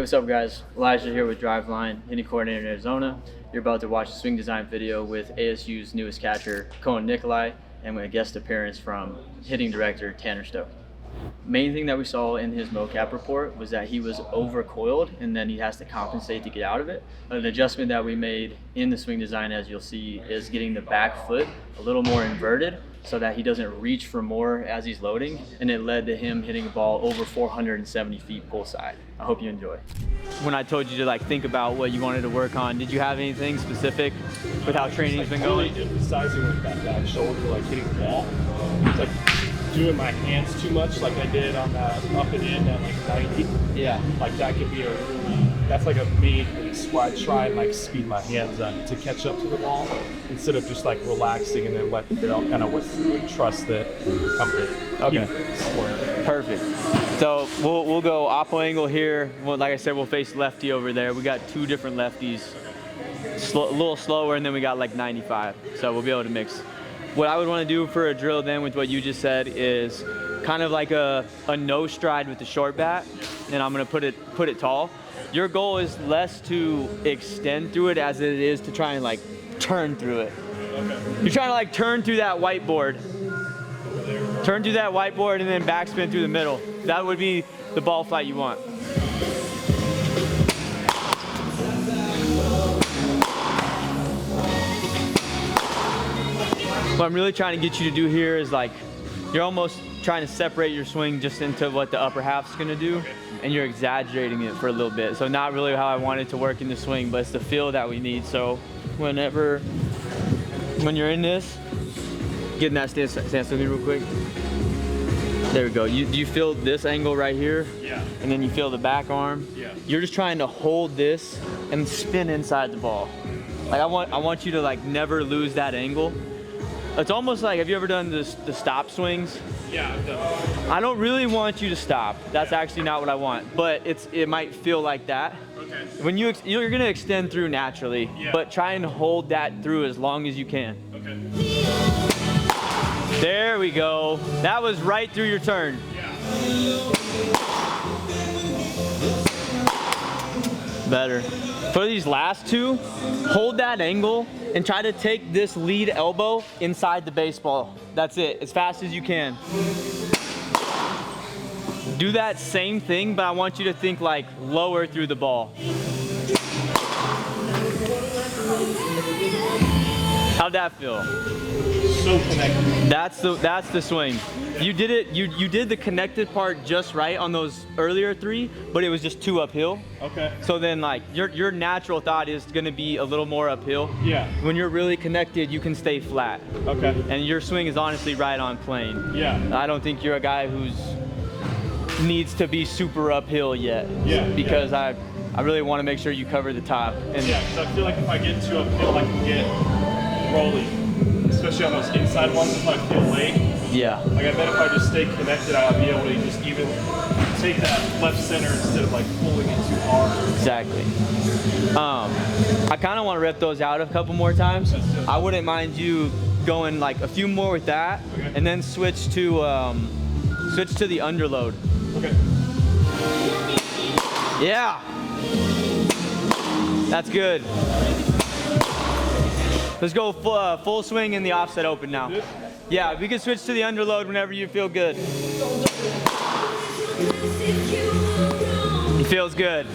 what's up guys? Elijah here with Driveline, hitting coordinator in Arizona. You're about to watch a swing design video with ASU's newest catcher, Coen Nicali, and with a guest appearance from hitting director Tanner Stokey. Main thing that we saw in his mocap report was that he was over-coiled and then he has to compensate to get out of it. An adjustment that we made in the swing design, as you'll see, is getting the back foot a little more inverted so that he doesn't reach for more as he's loading, and it led to him hitting a ball over 470 feet pull side. I hope you enjoy. When I told you to think about what you wanted to work on, did you have anything specific with how training's been going? Really emphasizing with that back shoulder, hitting the ball. It's doing my hands too much like I did on that up and in at 90. Yeah. That could be that's a main piece where I try and speed my hands up to catch up to the ball instead of just relaxing and then let it all kind of work through and trust that I'm good. Okay. Perfect. So we'll go oppo angle here. Well, like I said, we'll face lefty over there. We got two different lefties. A little slower, and then we got 95. So we'll be able to mix. What I would want to do for a drill then with what you just said is kind of like a no stride with the short bat, and I'm going to put it tall. Your goal is less to extend through it as it is to try and turn through it. Okay. You're trying to turn through that whiteboard. Turn through that whiteboard and then backspin through the middle. That would be the ball flight you want. What I'm really trying to get you to do here is you're almost trying to separate your swing just into what the upper half's gonna do, and you're exaggerating it for a little bit. So not really how I want it to work in the swing, but it's the feel that we need. So when you're in this, get in that stance with me real quick. There we go. Do you feel this angle right here? Yeah. And then you feel the back arm? Yeah. You're just trying to hold this and spin inside the ball. I want you to never lose that angle. It's almost have you ever done the stop swings? Yeah, I've done. I don't really want you to stop. That's actually not what I want, but it might feel like that. Okay. When you're gonna extend through naturally, but try and hold that through as long as you can. Okay. There we go. That was right through your turn. Yeah. Better. For these last two, hold that angle and try to take this lead elbow inside the baseball. That's it, as fast as you can. Do that same thing, but I want you to think lower through the ball. How'd that feel? So connected. That's the swing. You did it. You did the connected part just right on those earlier three, but it was just too uphill. Okay. So then your natural thought is going to be a little more uphill. Yeah. When you're really connected, you can stay flat. Okay. And your swing is honestly right on plane. Yeah. I don't think you're a guy needs to be super uphill yet. Yeah. Because I really want to make sure you cover the top. And yeah, because I feel if I get too uphill, I can get rolly, especially on those inside ones if I feel late. Yeah. I bet if I just stay connected, I'll be able to just even take that left center instead of pulling it too hard. Exactly. I kind of want to rep those out a couple more times. I wouldn't mind you going a few more with that, and then switch to the underload. Okay. Yeah. That's good. Let's go full swing in the offset open now. Yeah, we can switch to the underload whenever you feel good. It feels good.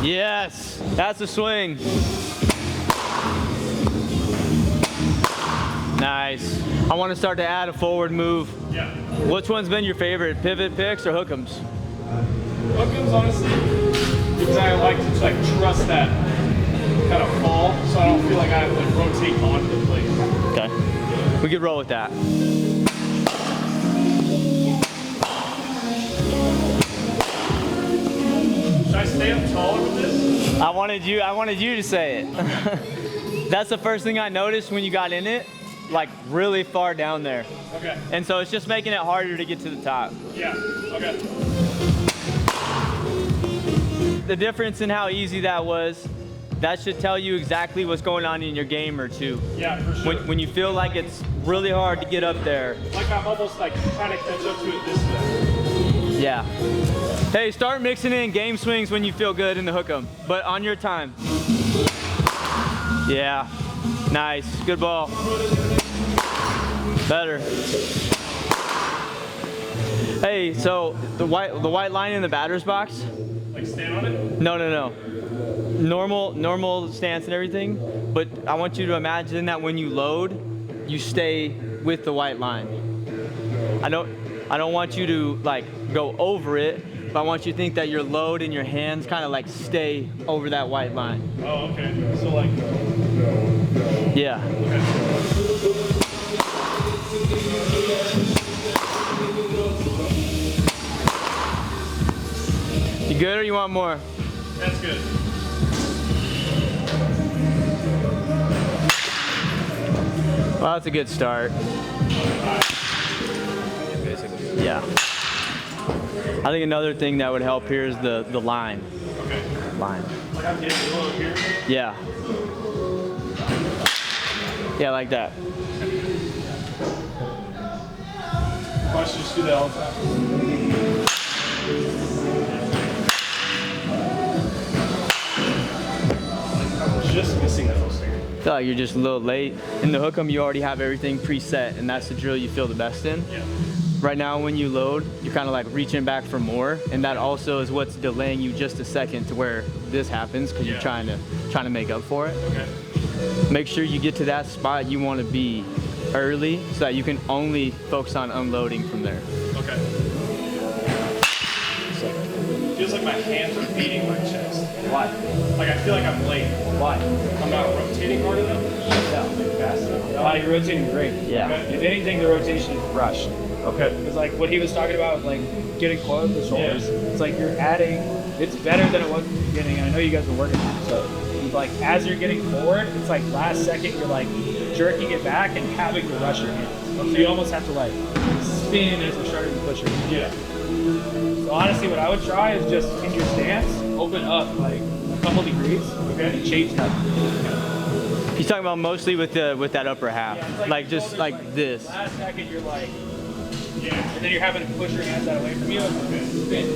Yes, that's a swing. Nice. I want to start to add a forward move. Yeah. Which one's been your favorite, pivot picks or hook'ems? Hook'ems, honestly, because I like to trust that kind of fall, so I don't feel like I have to rotate onto the plate. Okay. We could roll with that. Should I stay up taller with this? I wanted you to say it. That's the first thing I noticed when you got in it, really far down there. Okay. And so it's just making it harder to get to the top. Yeah, okay. The difference in how easy that was, that should tell you exactly what's going on in your game or two. Yeah, for sure. When you feel like it's really hard to get up there. I'm almost trying to catch up to it this way. Yeah. Hey, start mixing in game swings when you feel good in the hook 'em, but on your time. Yeah, nice, good ball. Better. Hey, so the white line in the batter's box? Like stand on it? No. Normal stance and everything, but I want you to imagine that when you load, you stay with the white line. I don't want you to like go over it, but I want you to think that your load and your hands kind of like stay over that white line. Oh, okay. So like. Yeah. Okay. You good or you want more? That's good. Well, that's a good start. Yeah. I think another thing that would help here is the line. Okay. Line. Like I'm getting a little here? Yeah. Yeah, like that. Why should you just do that all the time? I'm just missing that little stinger. I feel like you're just a little late. In the hook 'em, you already have everything preset, and that's the drill you feel the best in. Yeah. Right now, when you load, you're kind of like reaching back for more, and that also is what's delaying you just a second to where this happens, because you're trying to make up for it. Okay. Make sure you get to that spot you want to be early, so that you can only focus on unloading from there. Okay. Feels like my hands are beating my chest. Why? Like I feel like I'm late. Why? I'm not rotating hard enough. No. Fast enough. No, you're rotating great. Yeah. If anything, the rotation is rushed. Okay. It's like what he was talking about, like getting coiled with the shoulders. Yeah. It's like you're adding. It's better than it was in the beginning. And I know you guys were working on it. So, like as you're getting forward, it's like last second you're like jerking it back and having to rush your hands. So you almost have to like spin as you're starting to push your hands. Yeah. So honestly, what I would try is just in your stance, open up like a couple degrees, okay, and change that. He's talking about mostly with that upper half, Yeah, like just like this. Last second, you're like, and then you're having to push your hands out away from you and spin.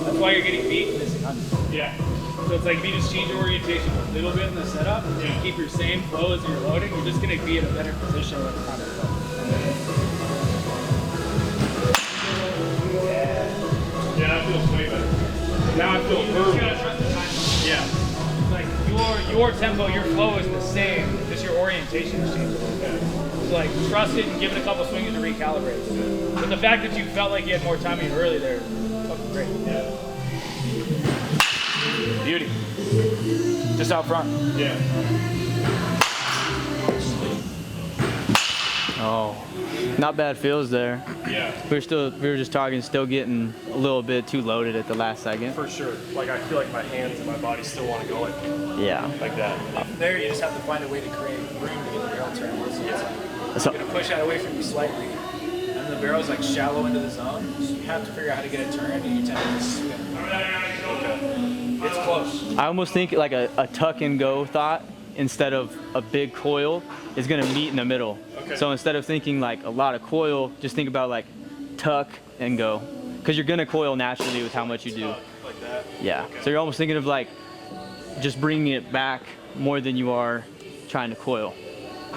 That's why you're getting beat missing under. Yeah. So it's like if you just change your orientation a little bit in the setup, and keep your same flow as you're loading, you're just going to be in a better position with the time of flow. Yeah, that feels way better. Now I feel You gotta trust the time. Yeah. It's like your tempo, your flow is the same, just your orientation is changing. It's like trust it and give it a couple swings to recalibrate. But the fact that you felt like you had more time than you early there, fucking great. Yeah. Beauty. Just out front. Yeah. Oh, not bad feels there. Yeah. We were just talking, still getting a little bit too loaded at the last second. For sure. Like I feel like my hands and my body still want to go Yeah. like that. There, you just have to find a way to create room to get the barrel turned. So So, you're gonna push that away from you slightly, and the barrel's like shallow into the zone. So you have to figure out how to get it turned, and you tend to just spin. Okay. It's close. I almost think like a tuck and go thought instead of a big coil is gonna meet in the middle. Okay. So instead of thinking like a lot of coil, just think about like tuck and go, because you're gonna coil naturally with how much you do. Like that. Yeah. Okay. So you're almost thinking of like just bringing it back more than you are trying to coil.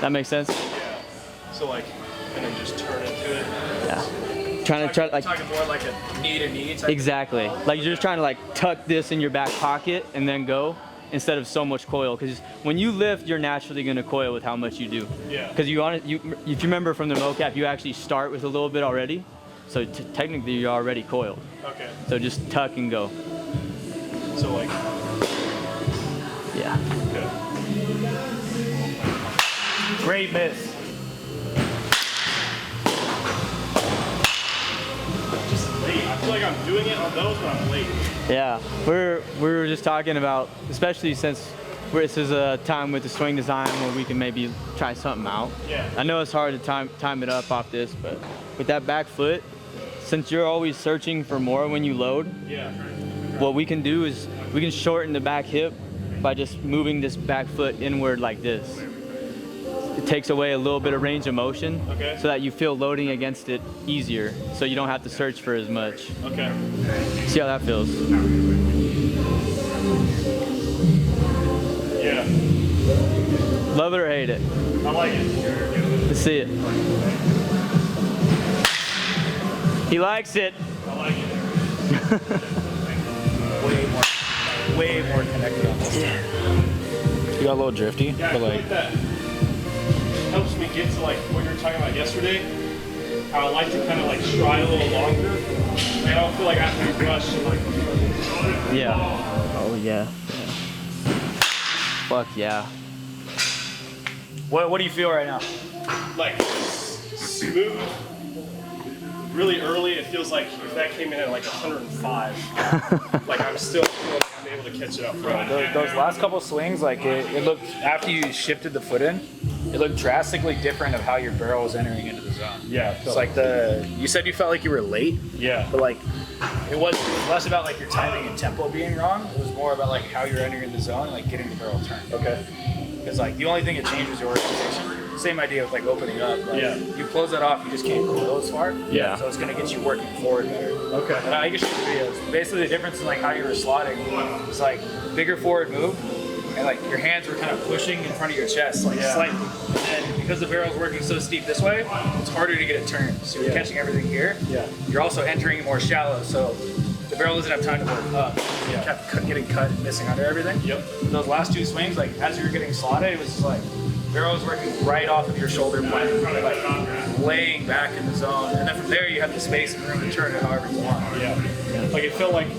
That makes sense? Yeah. So like, and then just turn into it. Yeah. Trying to like Talking more like a knee to knee type. exactly. Like you're just trying to like tuck this in your back pocket and then go, instead of so much coil, because when you lift, you're naturally going to coil with how much you do. Yeah. Because if you remember from the mocap, you actually start with a little bit already, so technically you're already coiled. Okay. So just tuck and go. So like, Yeah. okay. Great miss. Just late. I feel like I'm doing it on those, but I'm late. Yeah. We were just talking about, especially since this is a time with the swing design where we can maybe try something out. Yeah. I know it's hard to time it up off this, but with that back foot, since you're always searching for more when you load, Yeah. what we can do is we can shorten the back hip by just moving this back foot inward like this. takes away a little bit of range of motion, Okay. so that you feel loading against it easier, so you don't have to search for as much. Okay. See how that feels? Yeah. Love it or hate it? I like it. Let's see it. He likes it. I like it. Way more connected on this. You got a little drifty, Yeah, I but feel like that helps me get to like what you were talking about yesterday. How I like to kind of like stride a little longer. I don't feel like I have to rush and like. Yeah. Oh yeah. Fuck yeah. what do you feel right now? Like smooth. Really early, it feels like if that came in at like 105, like I'm still feeling like I'm able to catch it up front. Those last couple swings, like it looked, after you shifted the foot in, it looked drastically different of how your barrel was entering into the zone. Yeah. It's like you said you felt like you were late, Yeah. but like it was less about like your timing and tempo being wrong. It was more about like how you're entering the zone and like getting the barrel turned. Okay. Because like the only thing that changes your organization. Same idea with like opening up. Like, Yeah. You close that off, you just can't coil as far. Yeah. So it's gonna get you working forward better. Okay. And I can show you videos. Basically, the difference in like how you were slotting is like bigger forward move, and like your hands were kind of pushing in front of your chest, like Yeah. slightly. And because the barrel's working so steep this way, it's harder to get it turned. So you're Yeah. catching everything here. Yeah. You're also entering more shallow, so the barrel doesn't have time to work up. Yeah. You kept getting cut and missing under everything. Yep. Those last two swings, like as you were getting slotted, it was just like barrel was working right off of your shoulder blade, like laying back in the zone, and then from there you have the space and room to turn it however you want. Yeah. Like it felt like, I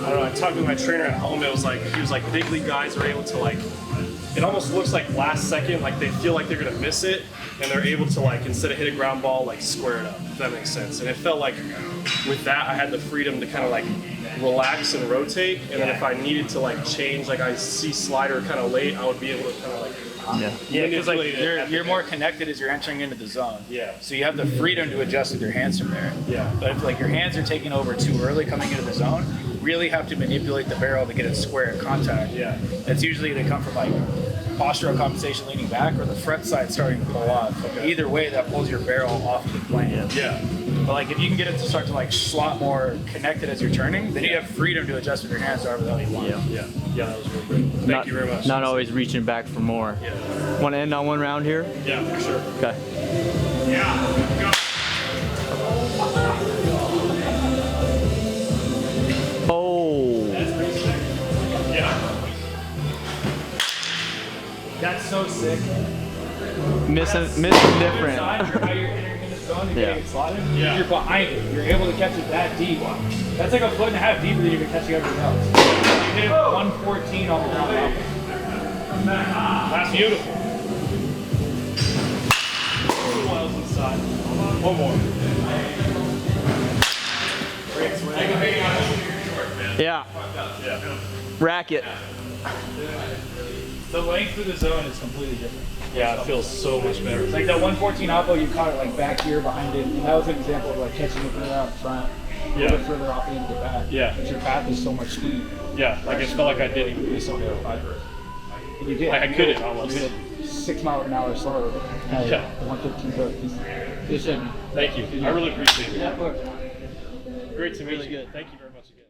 don't know, I talked with my trainer at home, it was like, he was like, big league guys are able to like, it almost looks like last second, like they feel like they're gonna miss it, and they're able to like, instead of hit a ground ball, like square it up, if that makes sense. And it felt like with that, I had the freedom to kind of like relax and rotate, and then if I needed to like change, like I see slider kind of late, I would be able to kind of like Yeah. Yeah, because like manipulate it at the you're more end. connected as you're entering into the zone. Yeah. So you have the freedom to adjust with your hands from there. Yeah. But if like your hands are taking over too early coming into the zone, you really have to manipulate the barrel to get it square in contact. Yeah. That's usually they come from like postural compensation leaning back or the front side starting to pull off. Okay. Either way, that pulls your barrel off the plane. Yeah. But like if you can get it to start to like slot more connected as you're turning, then you have freedom to adjust with your hands however the hell you want. Yeah. Yeah. Yeah, that was really great. Thank Not- you very much. Not always reaching back for more. Yeah. Want to end on one round here? Yeah, for sure. Okay. Yeah. Go. Oh. Yeah. That's so sick. Missing different. How you're entering in the zone and Yeah. getting it slotted. Yeah. You're behind it. You're able to catch it that deep. That's like a foot and a half deeper than you've been catching everything else. You hit it 114 on the ground. That's beautiful. Two miles inside. One more. Great swing. Yeah. Yeah. Racket. The length of the zone is completely different. Yeah, it feels so much better. Like that 114 oppo, you caught it like back here behind it. And that was an example of like catching it further out front. A little bit further off the end of the back. Yeah. But your path is so much sweeter. Yeah, like it felt like I didn't even miss something. And you did. Like I couldn't almost. You hit it 6 miles an hour slower. Yeah. 115 foot. You should. Thank you. I really appreciate it. Yeah, look. Great to meet Really you. good. Thank you very much again.